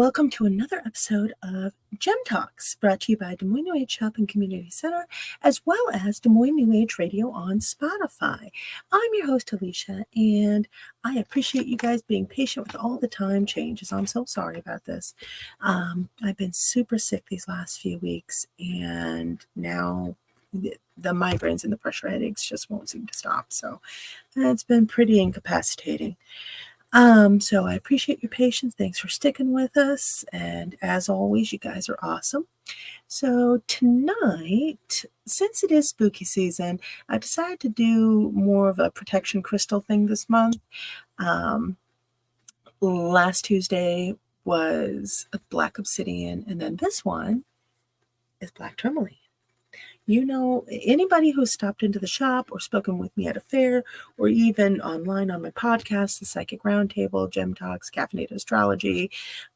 welcome to another episode of GemTalks, brought to you by Des Moines New Age Shop and Community Center, as well as Des Moines New Age Radio on Spotify. I'm your host, Alicia, and I appreciate you guys being patient with all the time changes. I'm so sorry about this. I've been super sick these last few weeks, and now the migraines and the pressure headaches just won't seem to stop. So it's been pretty incapacitating. So I appreciate your patience. Thanks for sticking with us. And as always, you guys are awesome. So tonight, since it is spooky season, I decided to do more of a protection crystal thing this month. Last Tuesday was a black obsidian, and then this one is black tourmaline. You know, anybody who's stopped into the shop or spoken with me at a fair or even online on my podcast, The Psychic Roundtable, GemTalks, Caffeinated Astrology,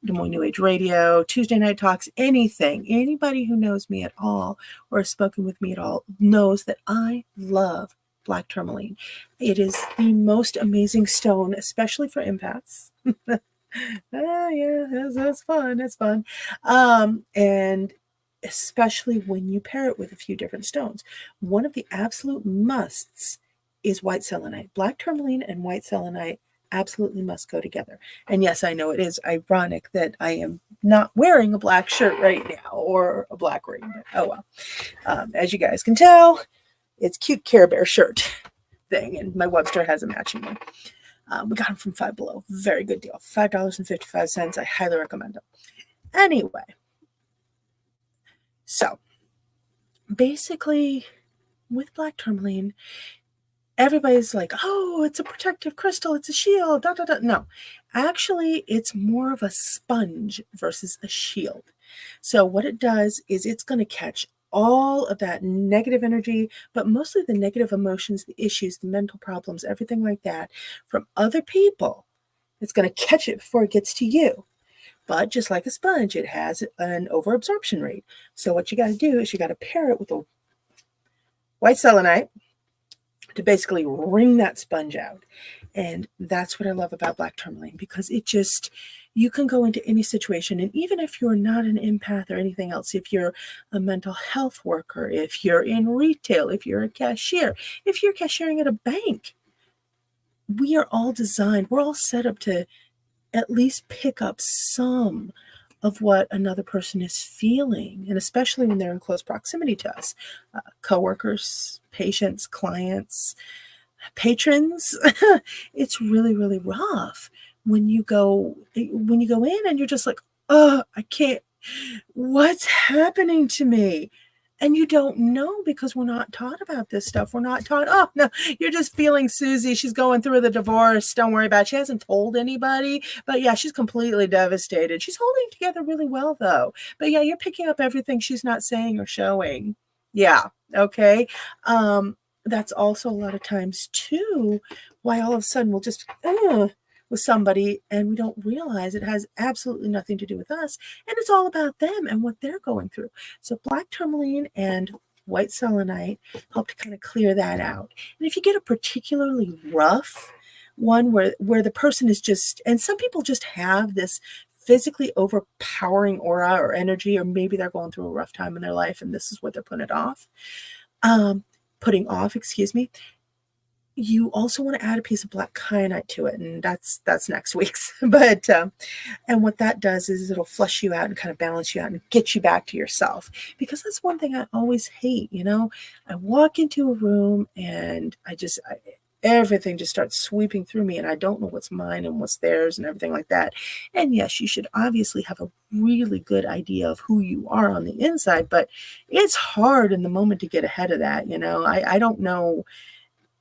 Des Moines New Age Radio, Tuesday Night Talks, anything, anybody who knows me at all or has spoken with me at all knows that I love black tourmaline. It is the most amazing stone, especially for empaths. That's fun. That's fun. And especially when you pair it with a few different stones. One of the absolute musts is white selenite. Black tourmaline and white selenite absolutely must go together. And yes, I know it is ironic that I am not wearing a black shirt right now or a black ring, but oh well. As you guys can tell, it's cute Care Bear shirt thing, and my Webster has a matching one. We got them from Five Below. Very good deal. $5.55. I highly recommend them. Anyway, so basically with black tourmaline, everybody's like, oh, it's a protective crystal, it's a shield, da, da, da. No, actually, it's more of a sponge versus a shield. So what it does is it's going to catch all of that negative energy, but mostly the negative emotions, the issues, the mental problems, everything like that from other people. It's going to catch it before it gets to you. But just like a sponge, it has an overabsorption rate. So what you got to do is you got to pair it with a white selenite to basically wring that sponge out. And that's what I love about black tourmaline, because it just, you can go into any situation. And even if you're not an empath or anything else, if you're a mental health worker, if you're in retail, if you're a cashier, if you're cashiering at a bank, we are all designed, we're all set up to at least pick up some of what another person is feeling, and especially when they're in close proximity to us, coworkers, patients, clients, patrons. It's really, really rough when you go in and you're just like, oh, I can't, what's happening to me? And you don't know, because we're not taught about this stuff. We're not taught, oh, no, you're just feeling Susie. She's going through the divorce. Don't worry about it. She hasn't told anybody. But yeah, she's completely devastated. She's holding together really well, though. But yeah, you're picking up everything she's not saying or showing. Yeah, okay. That's also a lot of times, too, why all of a sudden we'll just, with somebody, and we don't realize it has absolutely nothing to do with us, and it's all about them and what they're going through. So black tourmaline and white selenite help to kind of clear that out. And if you get a particularly rough one where the person is just, and some people just have this physically overpowering aura or energy, or maybe they're going through a rough time in their life and this is what they're putting off, you also want to add a piece of black kyanite to it, and that's next week's. But and what that does is it'll flush you out and kind of balance you out and get you back to yourself, because that's one thing I always hate. I walk into a room and everything just starts sweeping through me, and I don't know what's mine and what's theirs and everything like that. And yes, you should obviously have a really good idea of who you are on the inside, but it's hard in the moment to get ahead of that. I don't know.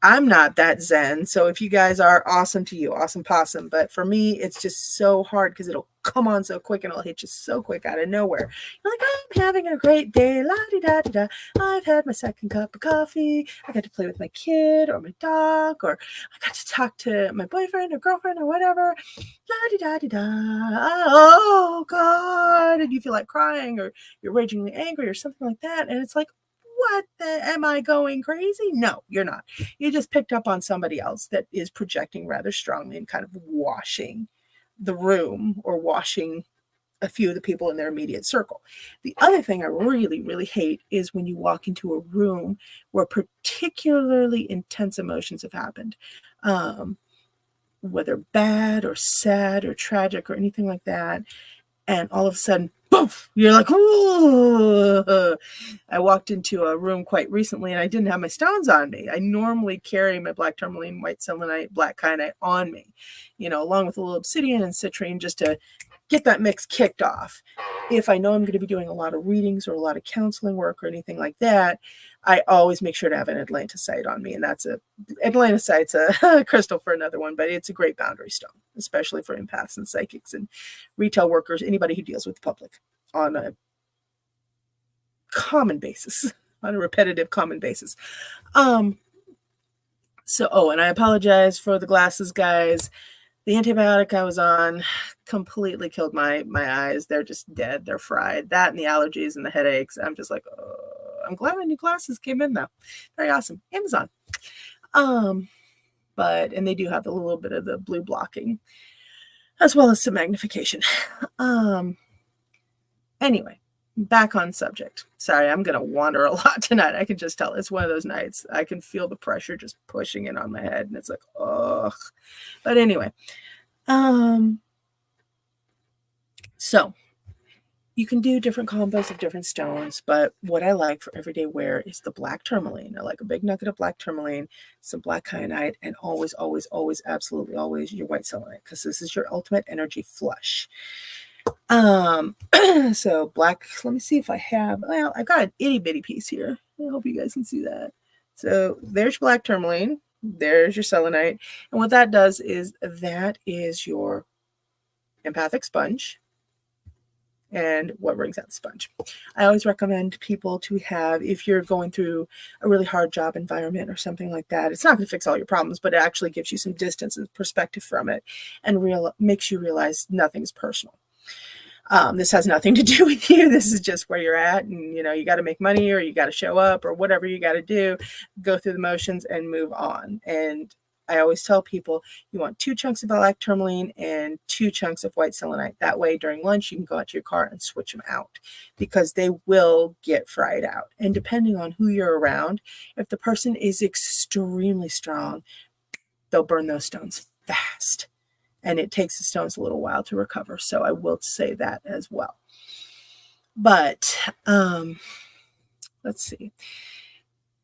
I'm not that zen. So if you guys are, awesome to you, awesome possum. But for me, it's just so hard because it'll come on so quick and it'll hit you so quick out of nowhere. You're like, I'm having a great day. La-di-da-di-da. I've had my second cup of coffee. I got to play with my kid or my dog, or I got to talk to my boyfriend or girlfriend or whatever. La-di-da-di-da. Oh, God. And you feel like crying, or you're ragingly angry or something like that. And it's like, am I going crazy? No, you're not. You just picked up on somebody else that is projecting rather strongly and kind of washing the room or washing a few of the people in their immediate circle. The other thing I really, really hate is when you walk into a room where particularly intense emotions have happened, whether bad or sad or tragic or anything like that, and all of a sudden, poof, you're like, ooh. I walked into a room quite recently and I didn't have my stones on me. I normally carry my black tourmaline, white selenite, black kyanite on me, along with a little obsidian and citrine, just to get that mix kicked off. If I know I'm going to be doing a lot of readings or a lot of counseling work or anything like that, I always make sure to have an atlantisite on me. And atlantisite's a crystal for another one, but it's a great boundary stone, especially for empaths and psychics and retail workers, anybody who deals with the public on a common basis, on a repetitive common basis. And I apologize for the glasses, guys. The antibiotic I was on completely killed my eyes. They're just dead. They're fried. That and the allergies and the headaches. I'm just like, I'm glad my new glasses came in though. Very awesome. Amazon. And they do have a little bit of the blue blocking as well as some magnification. Anyway, back on subject. Sorry, I'm going to wander a lot tonight. I can just tell it's one of those nights. I can feel the pressure just pushing in on my head and it's like, ugh. But anyway, so you can do different combos of different stones, but what I like for everyday wear is the black tourmaline. I like a big nugget of black tourmaline, some black kyanite, and always, always, always, absolutely always your white selenite, because this is your ultimate energy flush. So black, let me see if I have, I've got an itty bitty piece here. I hope you guys can see that. So there's black tourmaline, there's your selenite. And what that does is that is your empathic sponge and what brings out the sponge. I always recommend people to have, if you're going through a really hard job environment or something like that, it's not going to fix all your problems, but it actually gives you some distance and perspective from it and makes you realize nothing's personal. This has nothing to do with you. This is just where you're at. And, you got to make money or you got to show up or whatever you got to do, go through the motions and move on. And I always tell people you want 2 chunks of black tourmaline and 2 chunks of white selenite. That way during lunch, you can go out to your car and switch them out because they will get fried out. And depending on who you're around, if the person is extremely strong, they'll burn those stones fast. And it takes the stones a little while to recover. So I will say that as well. But let's see.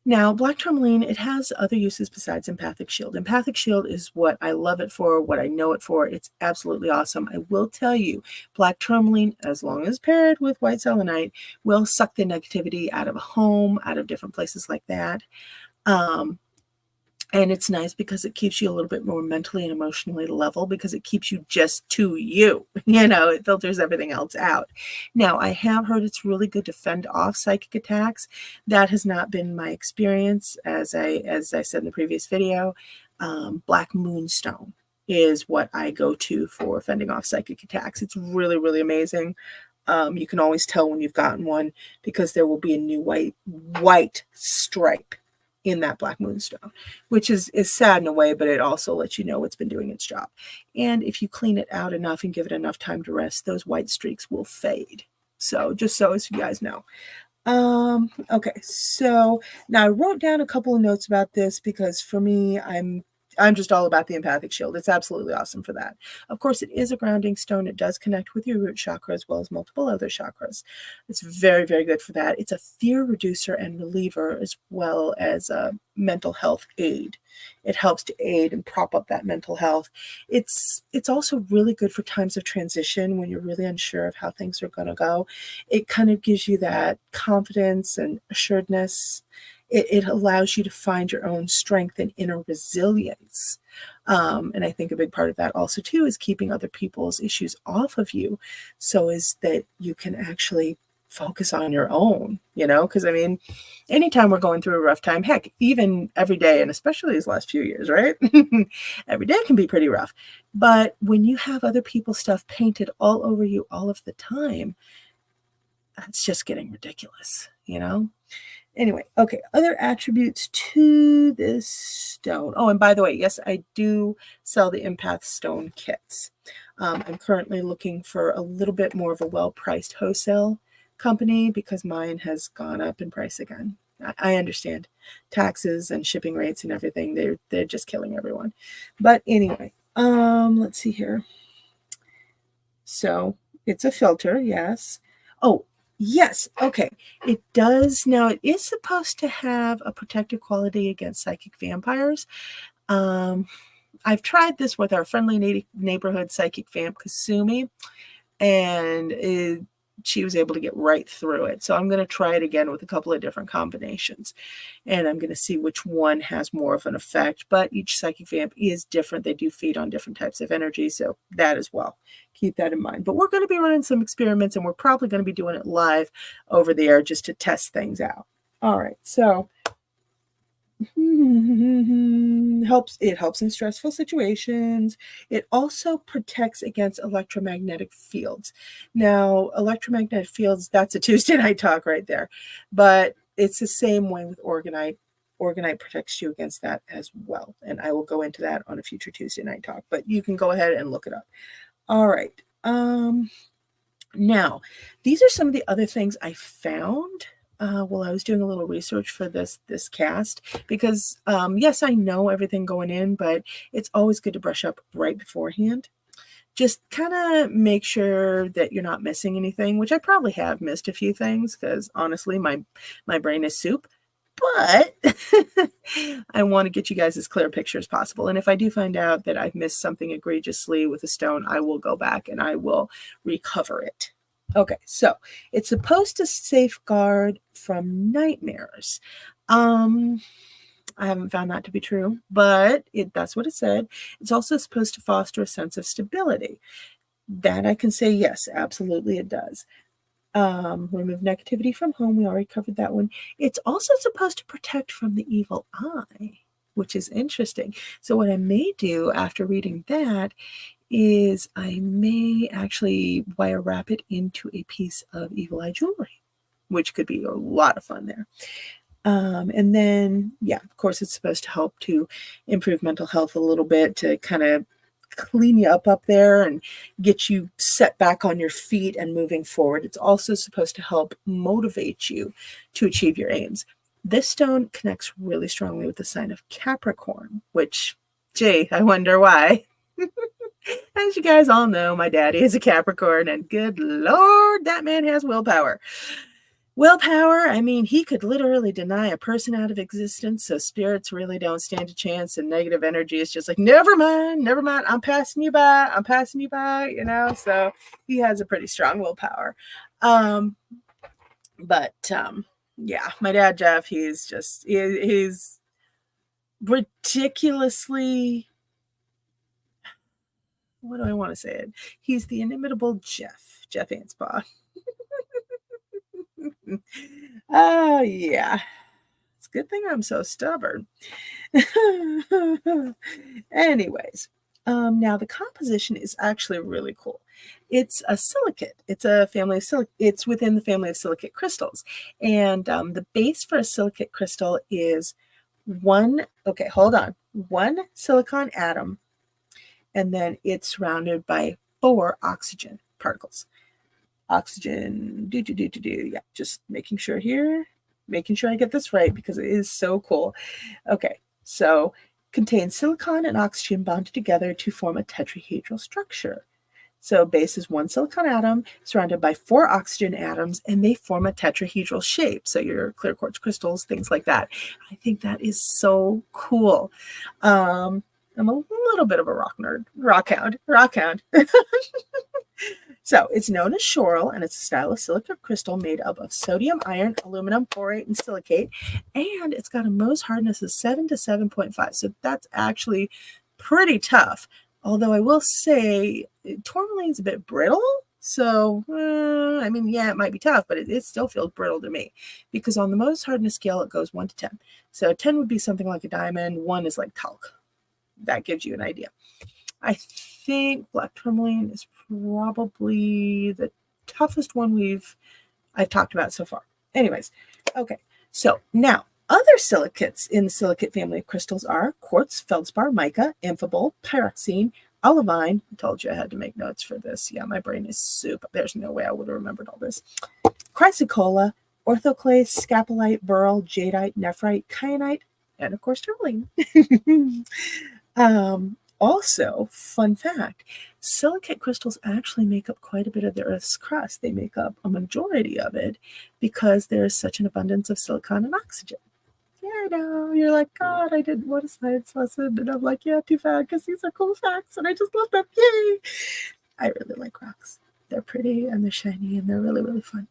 Now, black tourmaline, it has other uses besides empathic shield. Empathic shield is what I love it for, what I know it for. It's absolutely awesome. I will tell you, black tourmaline, as long as paired with white selenite, will suck the negativity out of a home, out of different places like that. And it's nice because it keeps you a little bit more mentally and emotionally level because it keeps you just to you. It filters everything else out. Now, I have heard it's really good to fend off psychic attacks. That has not been my experience. As I said in the previous video, black moonstone is what I go to for fending off psychic attacks. It's really, really amazing. You can always tell when you've gotten one because there will be a new white stripe in that black moonstone, which is sad in a way, but it also lets you know it's been doing its job. And if you clean it out enough and give it enough time to rest, those white streaks will fade. So just so as you guys know. Okay, so now I wrote down a couple of notes about this because for me, I'm just all about the empathic shield. It's absolutely awesome for that. Of course, it is a grounding stone. It does connect with your root chakra as well as multiple other chakras. It's very, very good for that. It's a fear reducer and reliever as well as a mental health aid. It helps to aid and prop up that mental health. It's also really good for times of transition when you're really unsure of how things are going to go. It kind of gives you that confidence and assuredness. It allows you to find your own strength and inner resilience. And I think a big part of that also, too, is keeping other people's issues off of you so is that you can actually focus on your own, because, anytime we're going through a rough time, heck, even every day, and especially these last few years, right? Every day can be pretty rough. But when you have other people's stuff painted all over you all of the time, that's just getting ridiculous, Anyway, okay, other attributes to this stone. Oh, and by the way, yes, I do sell the empath stone kits. I'm currently looking for a little bit more of a well-priced wholesale company because mine has gone up in price again. I understand taxes and shipping rates and everything. They're just killing everyone. But anyway, let's see here. So it's a filter, yes. Oh, yes. Okay. It does. Now, it is supposed to have a protective quality against psychic vampires. I've tried this with our friendly neighborhood psychic vamp, Kasumi, and she was able to get right through it. So I'm going to try it again with a couple of different combinations, and I'm going to see which one has more of an effect. But each psychic vamp is different. They do feed on different types of energy, so that as well. Keep that in mind. But we're going to be running some experiments, and we're probably going to be doing it live over the air just to test things out. All right, so it helps in stressful situations. It also protects against electromagnetic fields. Now, electromagnetic fields, that's a Tuesday night talk right there. But it's the same way with Organite. Organite protects you against that as well. And I will go into that on a future Tuesday night talk. But you can go ahead and look it up. All right. Now, these are some of the other things I found while I was doing a little research for this cast, because yes, I know everything going in, but it's always good to brush up right beforehand. Just kind of make sure that you're not missing anything, which I probably have missed a few things because honestly, my brain is soup. But I want to get you guys as clear a picture as possible. And if I do find out that I've missed something egregiously with a stone, I will go back and I will recover it. Okay, so it's supposed to safeguard from nightmares. I haven't found that to be true, but that's what it said. It's also supposed to foster a sense of stability. That I can say, yes, absolutely it does. Remove negativity from home. We already covered that one. It's also supposed to protect from the evil eye, which is interesting. So what I may do after reading that is I may actually wire wrap it into a piece of evil eye jewelry, which could be a lot of fun there. And then, yeah, of course, it's supposed to help to improve mental health a little bit, to kind of clean you up there and get you set back on your feet and moving forward. It's also supposed to help motivate you to achieve your aims. This stone connects really strongly with the sign of Capricorn, which, gee, I wonder why. As you guys all know, my daddy is a Capricorn, and good Lord, that man has willpower. Willpower, I mean, he could literally deny a person out of existence, so spirits really don't stand a chance, and negative energy is just like, never mind, I'm passing you by, so he has a pretty strong willpower. Yeah, my dad, Jeff, he's ridiculously, what do I want to say it? He's the inimitable Jeff Anspaugh. Oh, yeah. It's a good thing I'm so stubborn. Anyways, now the composition is actually really cool. It's a silicate. It's a family of it's within the family of silicate crystals. And the base for a silicate crystal is one silicon atom, and then it's surrounded by 4 oxygen particles. Oxygen, yeah, just making sure I get this right because it is so cool. Okay, so contains silicon and oxygen bonded together to form a tetrahedral structure. So base is 1 silicon atom surrounded by 4 oxygen atoms, and they form a tetrahedral shape. So your clear quartz crystals, things like that. I think that is so cool. I'm a little bit of a rock hound. So it's known as schorl, and it's a style of silicate crystal made up of sodium, iron, aluminum, borate, and silicate. And it's got a Mohs hardness of 7 to 7.5. So that's actually pretty tough. Although I will say tourmaline's a bit brittle. So, I mean, yeah, it might be tough, but it still feels brittle to me. Because on the Mohs hardness scale, it goes 1 to 10. So 10 would be something like a diamond. 1 is like talc. That gives you an idea. I think black tourmaline is probably the toughest one I've talked about so far. Anyways, okay. So now other silicates in the silicate family of crystals are quartz, feldspar, mica, amphibole, pyroxene, olivine. I told you I had to make notes for this. Yeah, my brain is soup. There's no way I would have remembered all this. Chrysocolla, orthoclase, scapolite, beryl, jadeite, nephrite, kyanite, and of course tourmaline. Also, fun fact, silicate crystals actually make up quite a bit of the Earth's crust. They make up a majority of it because there is such an abundance of silicon and oxygen. Yeah, I know. You're like, God, I didn't want a science lesson. And I'm like, yeah, too bad, because these are cool facts and I just love them. Yay! I really like rocks. They're pretty and they're shiny and they're really, really fun.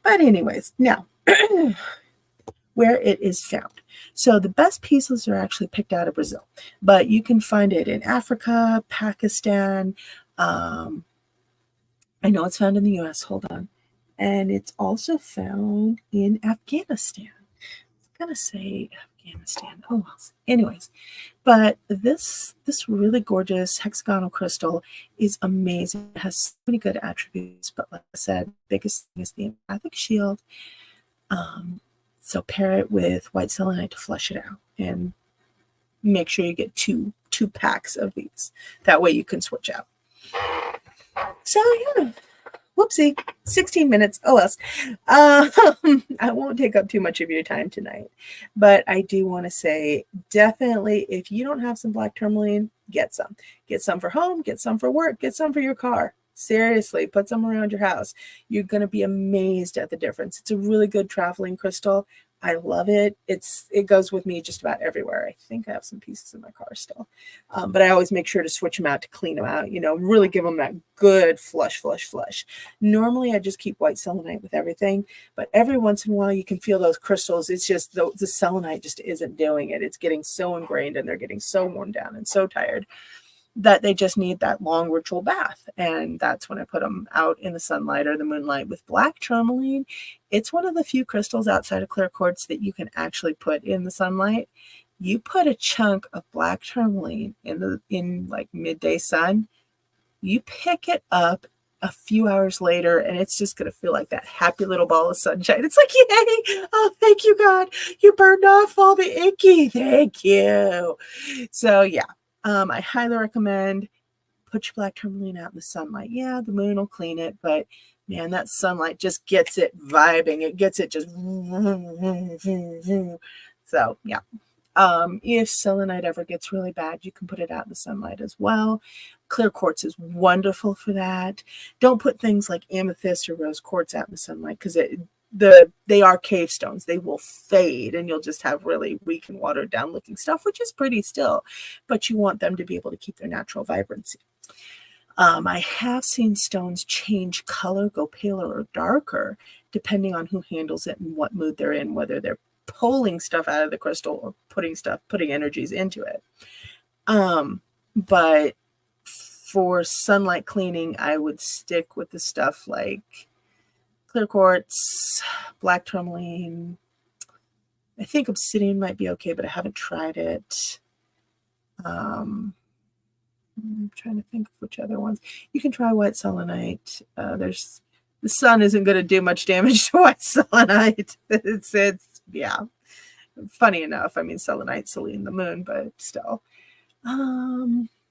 But anyways, now, where it is found. So the best pieces are actually picked out of Brazil, but you can find it in Africa, Pakistan. I know it's found in the US, hold on. And it's also found in Afghanistan. I'm going to say Afghanistan. Oh, well. Anyways, but this really gorgeous hexagonal crystal is amazing. It has so many good attributes, but like I said, the biggest thing is the empathic shield. So pair it with white selenite to flush it out, and make sure you get two packs of these. That way you can switch out. So yeah, whoopsie, 16 minutes. Oh else. I won't take up too much of your time tonight, but I do want to say, definitely, if you don't have some black tourmaline, get some. Get some for home, get some for work, get some for your car. Seriously, put some around your house. You're going to be amazed at the difference. It's a really good traveling crystal. I love it. It goes with me just about everywhere. I think I have some pieces in my car still. But I always make sure to switch them out, to clean them out, really give them that good flush. Normally, I just keep white selenite with everything, but every once in a while, you can feel those crystals. It's just the selenite just isn't doing it. It's getting so ingrained and they're getting so worn down and so tired that they just need that long ritual bath. And that's when I put them out in the sunlight or the moonlight. With black tourmaline, it's one of the few crystals outside of clear quartz that you can actually put in the sunlight. You put a chunk of black tourmaline in like midday sun, you pick it up a few hours later, and it's just going to feel like that happy little ball of sunshine. It's like, yay! Oh, thank you, God. You burned off all the icky. Thank you. So yeah. I highly recommend put your black tourmaline out in the sunlight. Yeah, the moon will clean it, but man, that sunlight just gets it vibing. It gets it just. So yeah. If selenite ever gets really bad, you can put it out in the sunlight as well. Clear quartz is wonderful for that. Don't put things like amethyst or rose quartz out in the sunlight, because they are cave stones. They will fade and you'll just have really weak and watered down looking stuff, which is pretty still, but you want them to be able to keep their natural vibrancy. I have seen stones change color, go paler or darker, depending on who handles it and what mood they're in, whether they're pulling stuff out of the crystal or putting energies into it. But for sunlight cleaning, I would stick with the stuff like clear quartz, black tourmaline. I think obsidian might be okay, but I haven't tried it. I'm trying to think of which other ones. You can try white selenite. The sun isn't going to do much damage to white selenite. It's yeah. Funny enough, I mean, selenite's selene the moon, but still.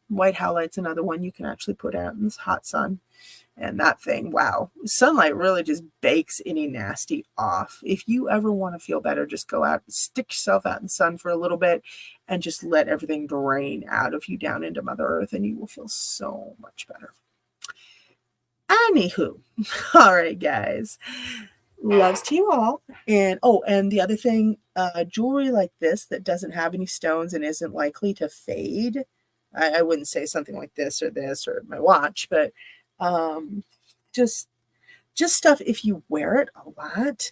White howlite's another one you can actually put out in this hot sun. And that thing, wow, sunlight really just bakes any nasty off. If you ever want to feel better, just go out and stick yourself out in the sun for a little bit and just let everything drain out of you down into Mother Earth, and you will feel so much better. Anywho, all right, guys. Loves to you all. And and the other thing, jewelry like this that doesn't have any stones and isn't likely to fade. I wouldn't say something like this or my watch, but just stuff, if you wear it a lot,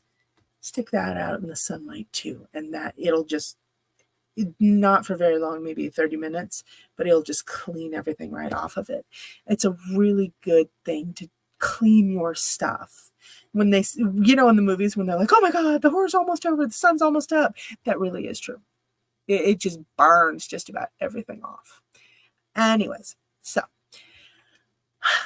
stick that out in the sunlight too, and that it'll just, not for very long, maybe 30 minutes, but it'll just clean everything right off of it. It's a really good thing to clean your stuff. When they, in the movies, when they're like, oh my God, the horror's almost over, the sun's almost up, that really is true. It just burns just about everything off. Anyways, so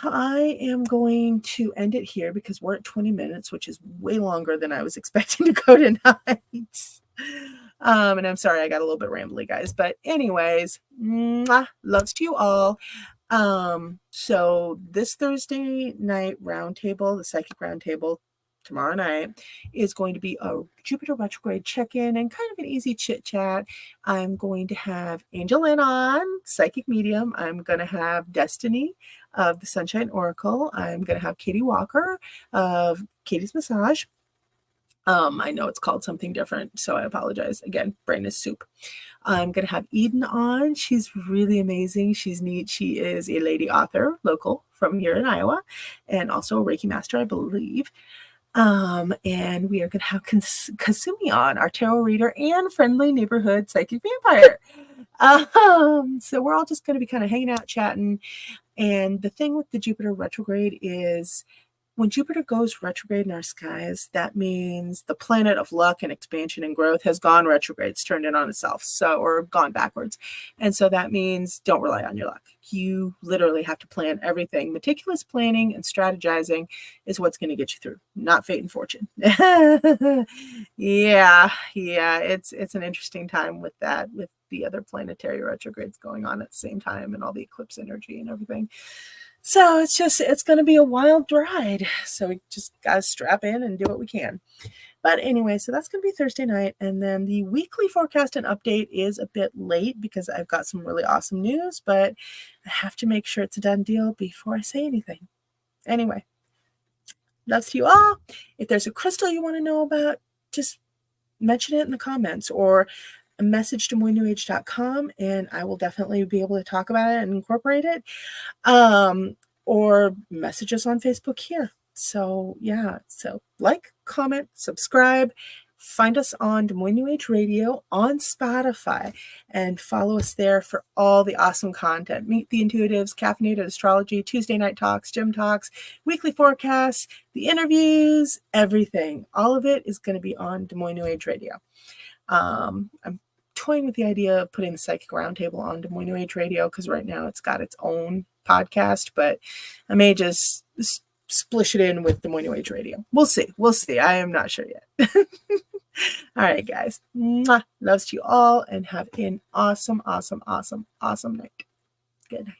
I am going to end it here because we're at 20 minutes, which is way longer than I was expecting to go tonight. And I'm sorry I got a little bit rambly, guys. But anyways, loves to you all. So this Thursday night roundtable, the psychic roundtable tomorrow night, is going to be a Jupiter retrograde check-in and kind of an easy chit chat. I'm going to have Angel Lynn on, psychic medium. I'm going to have Destiny of the Sunshine Oracle. I'm going to have Katie Walker of Katie's Massage. I know it's called something different, so I apologize. Again, brain is soup. I'm going to have Eden on. She's really amazing. She's neat. She is a lady author, local from here in Iowa, and also a Reiki master, I believe. And we are going to have Kasumi on, our tarot reader and friendly neighborhood psychic vampire. So we're all just going to be kind of hanging out, chatting. And the thing with the Jupiter retrograde is when Jupiter goes retrograde in our skies, that means the planet of luck and expansion and growth has gone retrograde. It's turned in on itself, or gone backwards. And so that means don't rely on your luck. You literally have to plan everything. Meticulous planning and strategizing is what's going to get you through, not fate and fortune. Yeah, it's an interesting time with that, with the other planetary retrogrades going on at the same time and all the eclipse energy and everything. So it's going to be a wild ride. So we just got to strap in and do what we can. But anyway, so that's going to be Thursday night. And then the weekly forecast and update is a bit late because I've got some really awesome news, but I have to make sure it's a done deal before I say anything. Anyway, loves to you all. If there's a crystal you want to know about, just mention it in the comments or message DesMoinesNewAge.com and I will definitely be able to talk about it and incorporate it. Or message us on Facebook here. So yeah, so like, comment, subscribe, find us on Des Moines New Age Radio on Spotify and follow us there for all the awesome content. Meet the Intuitives, Caffeinated Astrology, Tuesday Night Talks, GemTalks, weekly forecasts, the interviews, everything. All of it is going to be on Des Moines New Age Radio. I'm toying with the idea of putting the Psychic Roundtable on Des Moines New Age Radio because right now it's got its own podcast, but I may just splish it in with Des Moines New Age Radio. We'll see. I am not sure yet. All right, guys. Mwah. Loves to you all and have an awesome, awesome, awesome, awesome night. Good night.